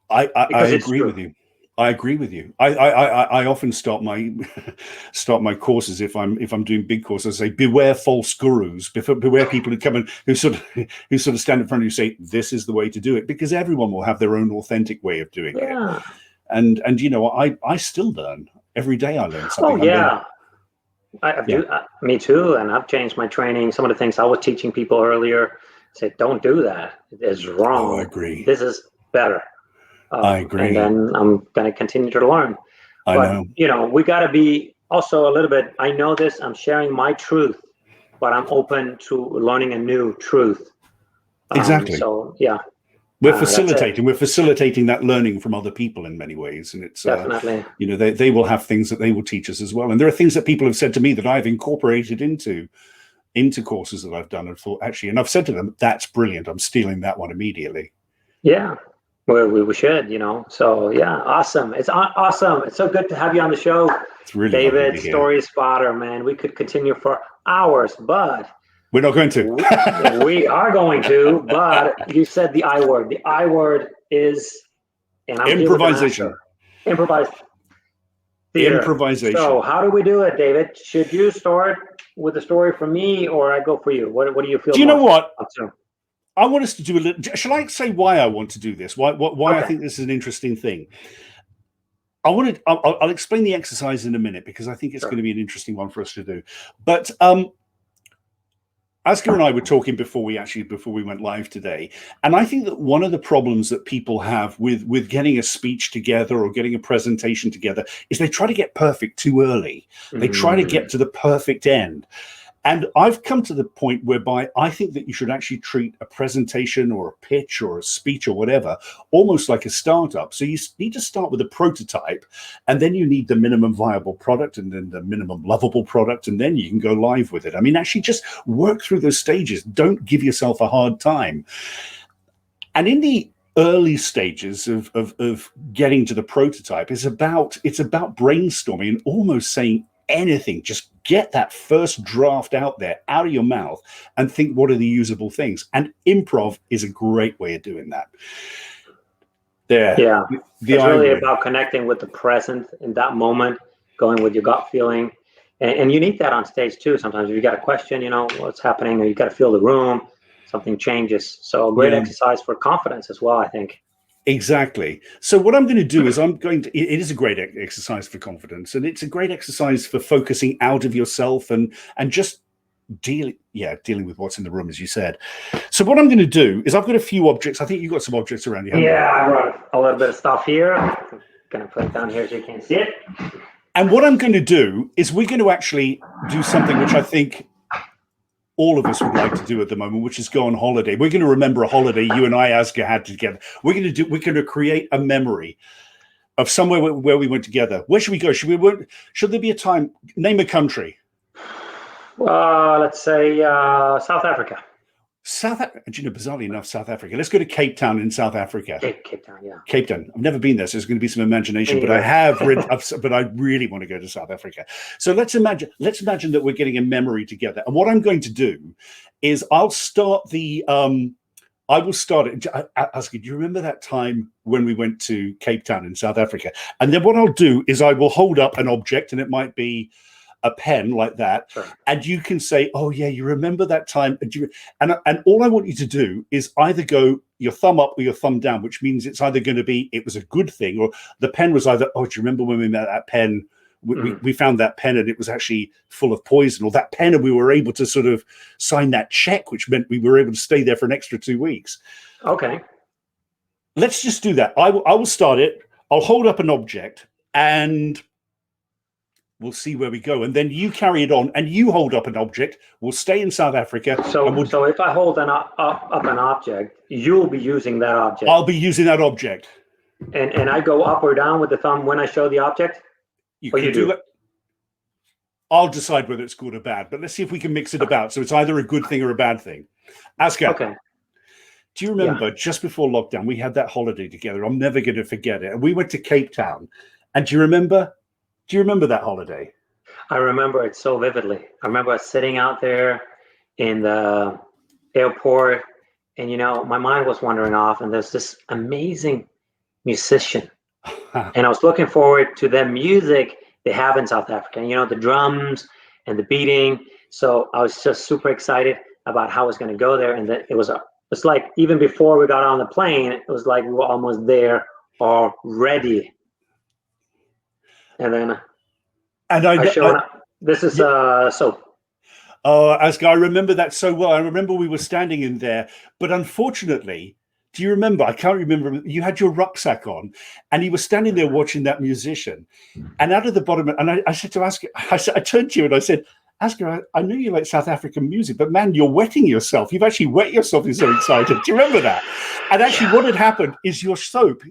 I agree with you. I agree with you. I often start my courses, if I'm doing big courses, I say, beware false gurus, beware people who come in who sort of stand in front of you and say, this is the way to do it, because everyone will have their own authentic way of doing it. And I still learn every day. I learn something. Oh yeah. Me too. And I've changed my training. Some of the things I was teaching people earlier, said, don't do that. It is wrong. Oh, I agree. This is better. I agree. And then I'm going to continue to learn. I know. We got to be also a little bit, I know this, I'm sharing my truth, but I'm open to learning a new truth. Exactly. So, yeah. We're facilitating that learning from other people in many ways. And it's definitely, they will have things that they will teach us as well. And there are things that people have said to me that I've incorporated into courses that I've done and thought, actually, and I've said to them, that's brilliant. I'm stealing that one immediately. Yeah. Well, we should, So yeah, awesome. It's awesome. It's so good to have you on the show. It's really David, Story Spotter, man. We could continue for hours, but we're not going to. We are going to, but you said the I word. The I word is, and I'm improvisation. Improvised theater. Improvisation. So how do we do it, David? Should you start with a story from me, or I go for you? What do you feel? Do you know what? I want us to do a little. Shall I say why I want to do this? Why okay. I think this is an interesting thing. I'll explain the exercise in a minute, because I think it's going to be an interesting one for us to do. But Asger and I were talking before we went live today, and I think that one of the problems that people have with getting a speech together or getting a presentation together is they try to get perfect too early. They try to get to the perfect end. And I've come to the point whereby I think that you should actually treat a presentation or a pitch or a speech or whatever almost like a startup. So you need to start with a prototype, and then you need the minimum viable product, and then the minimum lovable product, and then you can go live with it. I mean, actually just work through those stages. Don't give yourself a hard time. And in the early stages of getting to the prototype, it's about brainstorming and almost saying anything. Just get that first draft out there, out of your mouth, and think, what are the usable things? And improv is a great way of doing that. Yeah. It's really about connecting with the present in that moment, going with your gut feeling. And you need that on stage too. Sometimes if you got a question, what's happening, or you got to feel the room, something changes. So a great exercise for confidence as well, I think. Exactly. So what I'm going to do is it is a great exercise for confidence, and it's a great exercise for focusing out of yourself and just dealing with what's in the room, as you said. So what I'm going to do is I've got a few objects. I think you've got some objects around you. Yeah, I brought a little bit of stuff here. I'm going to put it down here so you can see it. And what I'm going to do is we're going to actually do something which I think all of us would like to do at the moment, which is go on holiday. We're going to remember a holiday you and I, Asger, had together. We're going to create a memory of somewhere where we went together. Where should we go? Should there be a time? Name a country. Let's say South Africa. Bizarrely enough, South Africa. Let's go to Cape Town in South Africa. Cape Town, yeah. Cape Town. I've never been there, so there's going to be some imagination. But I have read. But I really want to go to South Africa. So let's imagine that we're getting a memory together. And what I'm going to do is I'll start the. I will start it. Asger, do you remember that time when we went to Cape Town in South Africa? And then what I'll do is I will hold up an object, and it might be a pen like that, sure. And you can say, "Oh yeah, you remember that time?" And all I want you to do is either go your thumb up or your thumb down, which means it's either going to be it was a good thing, or the pen was either, "Oh, do you remember when we met that pen? We found that pen and it was actually full of poison," or that pen and we were able to sort of sign that check, which meant we were able to stay there for an extra 2 weeks. Okay, let's just do that. I will start it. I'll hold up an object and we'll see where we go, and then you carry it on, and you hold up an object. We'll stay in South Africa. So if I hold up an object, you'll be using that object. I'll be using that object. And I go up or down with the thumb when I show the object? You do that. I'll decide whether it's good or bad, but let's see if we can mix it about. So it's either a good thing or a bad thing. Asger, okay. Do you remember just before lockdown, we had that holiday together? I'm never going to forget it. And we went to Cape Town. And do you remember that holiday? I remember it so vividly. I remember sitting out there in the airport, and my mind was wandering off, and there's this amazing musician. And I was looking forward to the music they have in South Africa, the drums and the beating. So I was just super excited about how I was going to go there. And it's like even before we got on the plane, it was like we were almost there already. And then this is soap. Oh, Asger, I remember that so well. I remember we were standing in there, but unfortunately, do you remember? I can't remember. You had your rucksack on, and you were standing there watching that musician. And out of the bottom, and I said to Asger, I turned to you and I said, Asger, I know you like South African music, but man, you're wetting yourself. You've actually wet yourself. You're so excited. Do you remember that? And actually, what had happened is your soap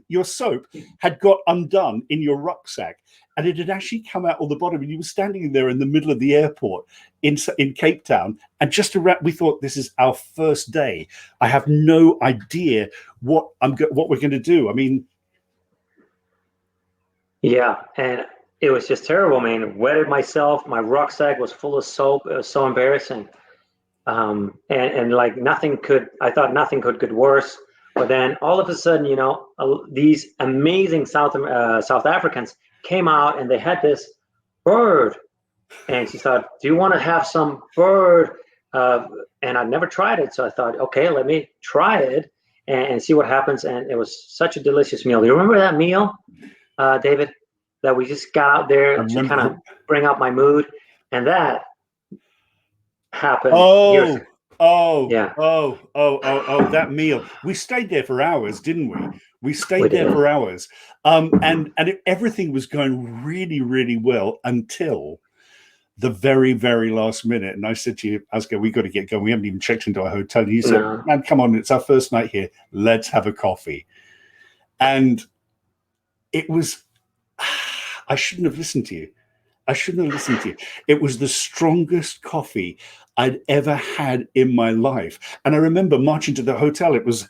had got undone in your rucksack. And it had actually come out on the bottom, and you were standing there in the middle of the airport in Cape Town. And just around, we thought, this is our first day. I have no idea what we're going to do. I mean, yeah, and it was just terrible, man. Wetted myself. My rucksack was full of soap. It was so embarrassing. And like I thought nothing could get worse. But then all of a sudden, these amazing South Africans came out, and they had this bird, and she thought, do you want to have some bird? And I'd never tried it, so I thought, okay, let me try it and see what happens. And it was such a delicious meal. Do you remember that meal, David, that we just got out there to kind of bring up my mood? And that happened years ago. That meal. We stayed there for hours, didn't we? We stayed there for hours. And everything was going really, really well until the very, very last minute. And I said to you, Asger, we got to get going. We haven't even checked into our hotel. And you said, man, come on, it's our first night here. Let's have a coffee. And it was, I shouldn't have listened to you. It was the strongest coffee I'd ever had in my life. And I remember marching to the hotel. It was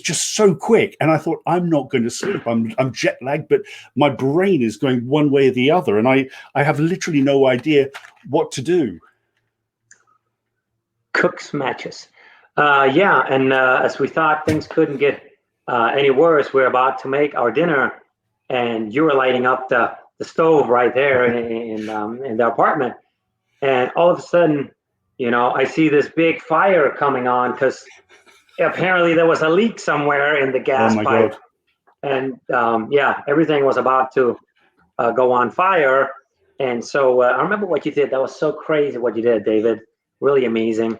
just so quick. And I thought, I'm not going to sleep. I'm jet lagged, but my brain is going one way or the other. And I have literally no idea what to do. Cook's matches. And as we thought things couldn't get any worse, we're about to make our dinner, and you were lighting up the stove right there in the apartment. And all of a sudden, I see this big fire coming on because apparently there was a leak somewhere in the gas pipe. God. And everything was about to go on fire. And so I remember what you did. That was so crazy what you did, David. Really amazing.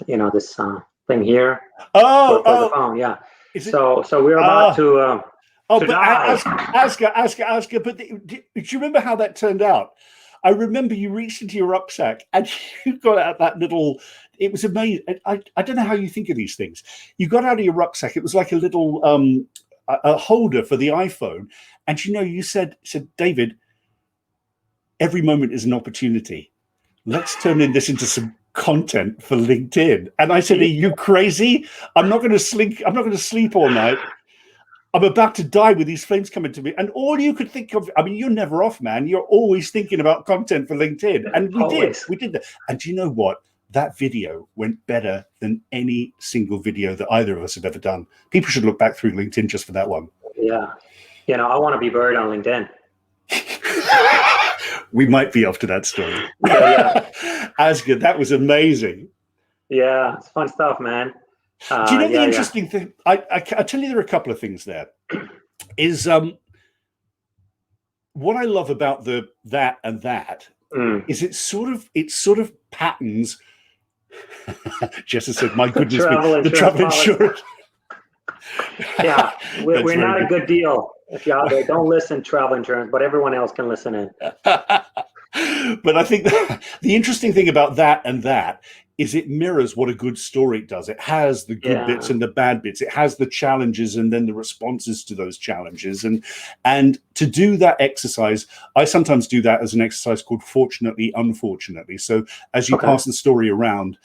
This thing here. For the phone. Yeah. So we're about to Asger, but do you remember how that turned out? I remember you reached into your rucksack and you got out that little. It was amazing. I don't know how you think of these things. You got out of your rucksack. It was like a little a holder for the iPhone, and you said, David, every moment is an opportunity. Let's turn this into some content for LinkedIn. And I said, are you crazy? I'm not going to sleep all night. I'm about to die with these flames coming to me. And all you could think of, I mean, you're never off, man. You're always thinking about content for LinkedIn. And we did that. And do you know what? That video went better than any single video that either of us have ever done. People should look back through LinkedIn just for that one. Yeah. I want to be buried on LinkedIn. We might be off to that story. Yeah. Asger, that was amazing. Yeah, it's fun stuff, man. Do you know the interesting thing? I tell you, there are a couple of things there. Is what I love about that is it sort of patterns. Jessica said, "My goodness, the travel insurance." Yeah, we're not a good deal. If you're out there, don't listen travel insurance, but everyone else can listen in. But I think the interesting thing about that is it mirrors what a good story does. It has the good bits and the bad bits. It has the challenges and then the responses to those challenges. And to do that exercise, I sometimes do that as an exercise called Fortunately, Unfortunately. So as you pass the story around,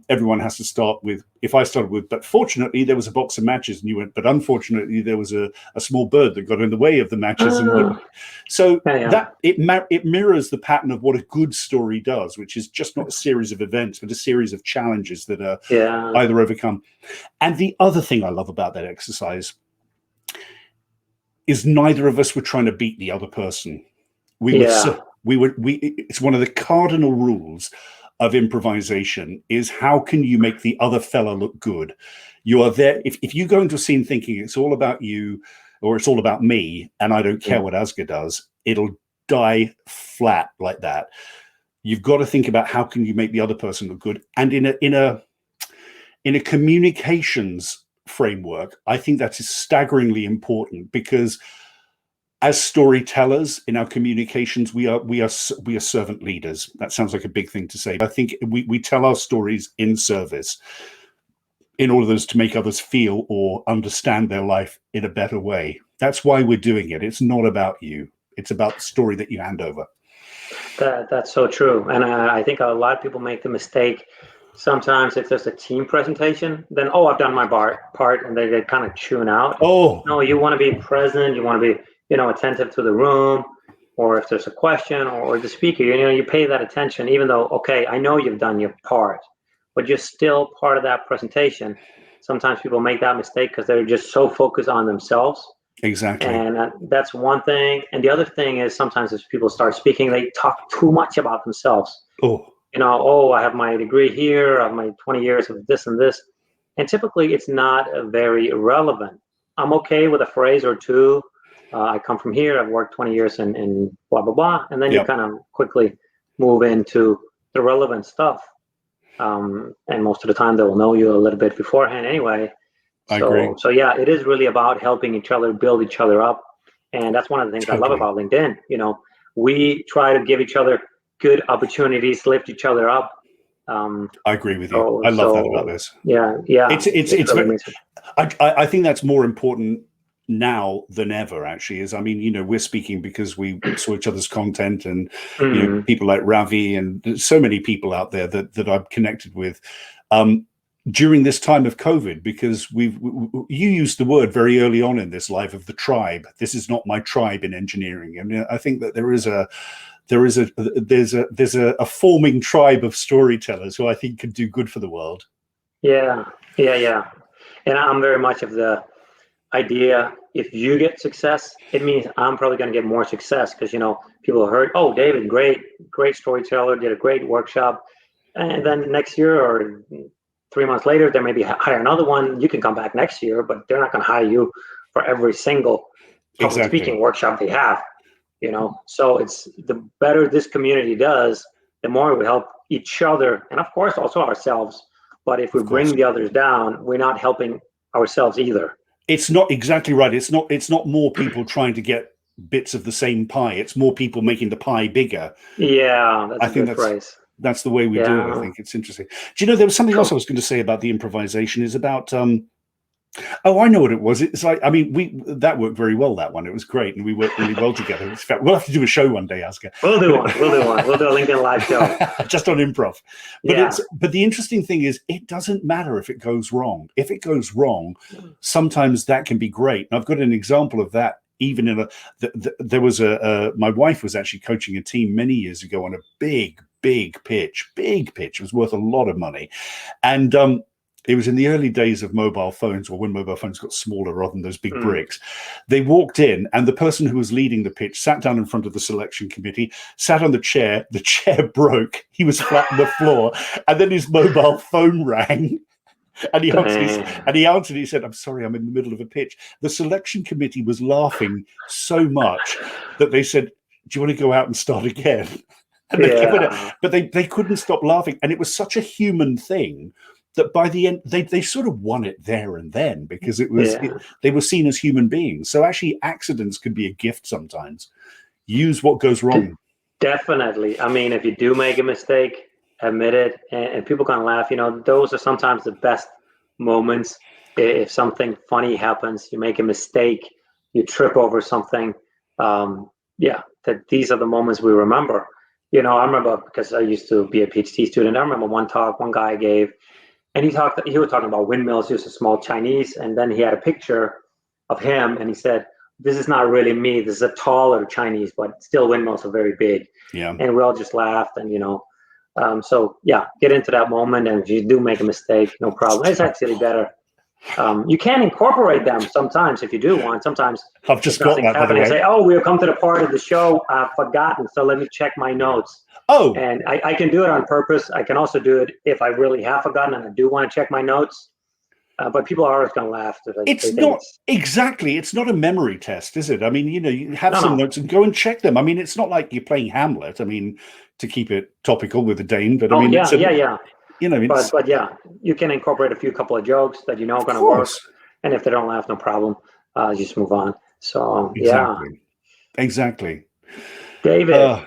everyone has to start with, if I started with, but fortunately there was a box of matches, and you went, but unfortunately there was a small bird that got in the way of the matches. That it mirrors the pattern of what a good story does, which is just not a series of events, but a series of challenges that are either overcome. And the other thing I love about that exercise is neither of us were trying to beat the other person. It's one of the cardinal rules of improvisation is how can you make the other fella look good? You are there. If you go into a scene thinking it's all about you or it's all about me and I don't care what Asger does, it'll die flat like that. You've got to think about how can you make the other person look good. And in a communications framework, I think that is staggeringly important, because as storytellers in our communications, we are servant leaders. That sounds like a big thing to say, but I think we tell our stories in service in order to make others feel or understand their life in a better way. That's why we're doing it. It's not about you. It's about the story that you hand over. That's so true. And I think a lot of people make the mistake. Sometimes if there's a team presentation, then, I've done my part, and they kind of tune out. No, you want to be present. You want to be attentive to the room, or if there's a question or the speaker, you pay that attention, even though, I know you've done your part, but you're still part of that presentation. Sometimes people make that mistake because they're just so focused on themselves. Exactly. And that's one thing. And the other thing is sometimes as people start speaking, they talk too much about themselves. I have my degree here, I have my 20 years of this and this. And typically it's not very relevant. I'm okay with a phrase or two. I come from here, I've worked 20 years in blah, blah, blah. And then you kind of quickly move into the relevant stuff. And most of the time they will know you a little bit beforehand anyway. I agree. So it is really about helping each other, build each other up. And that's one of the things I love about LinkedIn. We try to give each other good opportunities, lift each other up. I agree with you. I love that about this. Yeah. It's really I think that's more important now than ever, actually. We're speaking because we saw each other's content, and people like Ravi and so many people out there that I'm connected with during this time of COVID, because you used the word very early on in this live of the tribe. This is not my tribe in engineering. And I think that there's a forming tribe of storytellers who I think can do good for the world. Yeah. And I'm very much of the idea, if you get success, it means I'm probably going to get more success, because people heard, David, great storyteller, did a great workshop, and then next year or 3 months later they maybe hire another one. You can come back next year, but they're not going to hire you for every single public speaking workshop they have. So it's the better this community does, the more it will help each other, and of course also ourselves. But if we bring the others down, we're not helping ourselves either. It's not exactly right. It's not more people trying to get bits of the same pie. It's more people making the pie bigger. Yeah, that's I a think good phrase. that's the way we do it. I think it's interesting. Do you know, there was something else I was going to say about the improvisation is about oh, I know what it was. It's like, I mean, that worked very well, that one. It was great, and we worked really well together. In fact, we'll have to do a show one day, Asger. We'll do one. We'll do a LinkedIn Live show. Just on improv. But Yeah. but the interesting thing is, it doesn't matter if it goes wrong. If it goes wrong, sometimes that can be great. And I've got an example of that. Even in there was my wife was actually coaching a team many years ago on a big pitch. It was worth a lot of money. And it was in the early days of mobile phones, or when mobile phones got smaller rather than those big bricks. They walked in, and the person who was leading the pitch sat down in front of the selection committee, sat on the chair. The chair broke. He was flat on the floor, and then his mobile phone rang. And he answered. He said, "I'm sorry, I'm in the middle of a pitch." The selection committee was laughing so much that they said, "Do you want to go out and start again?" And but they couldn't stop laughing, and it was such a human thing that by the end they sort of won it there and then, because it was they were seen as human beings. So actually, accidents can be a gift sometimes. Use what goes wrong. Definitely. I mean, if you do make a mistake, admit it, and people can laugh. You know, those are sometimes the best moments. If something funny happens, you make a mistake, you trip over something. That these are the moments we remember. You know, I remember, because I used to be a PhD student. I remember one talk one guy gave, and he was talking about windmills. He was a small Chinese, and then he had a picture of him, and he said, "This is not really me. This is a taller Chinese, but still windmills are very big." Yeah. And we all just laughed, and so yeah, get into that moment, and if you do make a mistake, no problem. It's actually better. You can incorporate them sometimes if you do want. Sometimes I've just got that, by the way. Say, "Oh, we've come to the part of the show I've forgotten, so let me check my notes." Oh, and I can do it on purpose. I can also do it if I really have forgotten and I do want to check my notes. But people are always going to laugh. It's not exactly. It's not a memory test, is it? I mean, you have some notes and go and check them. I mean, it's not like you're playing Hamlet. I mean, to keep it topical with the Dane, but I mean, yeah. You know, but yeah, you can incorporate a couple of jokes that you know are going to work, and if they don't laugh, no problem. Just move on. So exactly. David,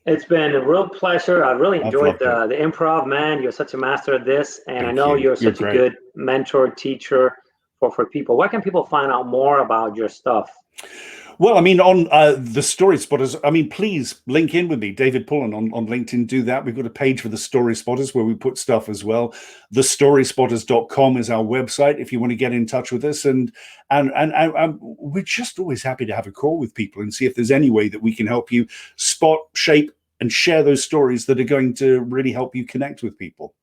it's been a real pleasure. I really enjoyed the improv, man. You're such a master at this, and I know you're such a good mentor, teacher for people. Where can people find out more about your stuff? Well, I mean, on the Story Spotters, I mean, please link in with me, David Pullan on LinkedIn. Do that. We've got a page for the Story Spotters where we put stuff as well. TheStorySpotters.com is our website if you want to get in touch with us. And we're just always happy to have a call with people and see if there's any way that we can help you spot, shape, and share those stories that are going to really help you connect with people.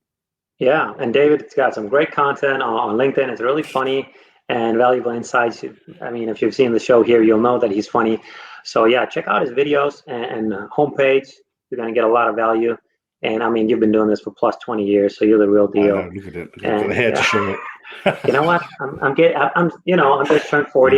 Yeah, and David's got some great content on LinkedIn. It's really funny and valuable insights. I mean, if you've seen the show here, you'll know that he's funny. So yeah, check out his videos and homepage. You're going to get a lot of value. And I mean, you've been doing this for plus 20 years, so you're the real deal. I know, look at it. I've got the hair to show it. You know what? I'm just turned 40.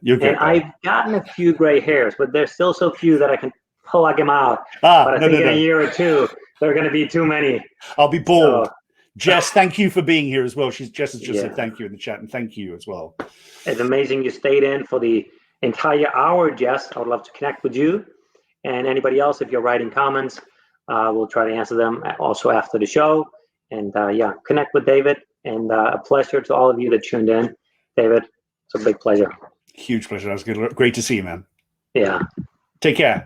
You'll get there. I've gotten a few gray hairs, but there's still so few that I can plug them out. But I think in a year or two, there are going to be too many. I'll be bald. So, Jess, thank you for being here as well. Jess has just said thank you in the chat, and thank you as well. It's amazing you stayed in for the entire hour, Jess. I would love to connect with you and anybody else. If you're writing comments, we'll try to answer them also after the show. And connect with David. And a pleasure to all of you that tuned in. David, it's a big pleasure. Huge pleasure. That was good. Great to see you, man. Yeah. Take care.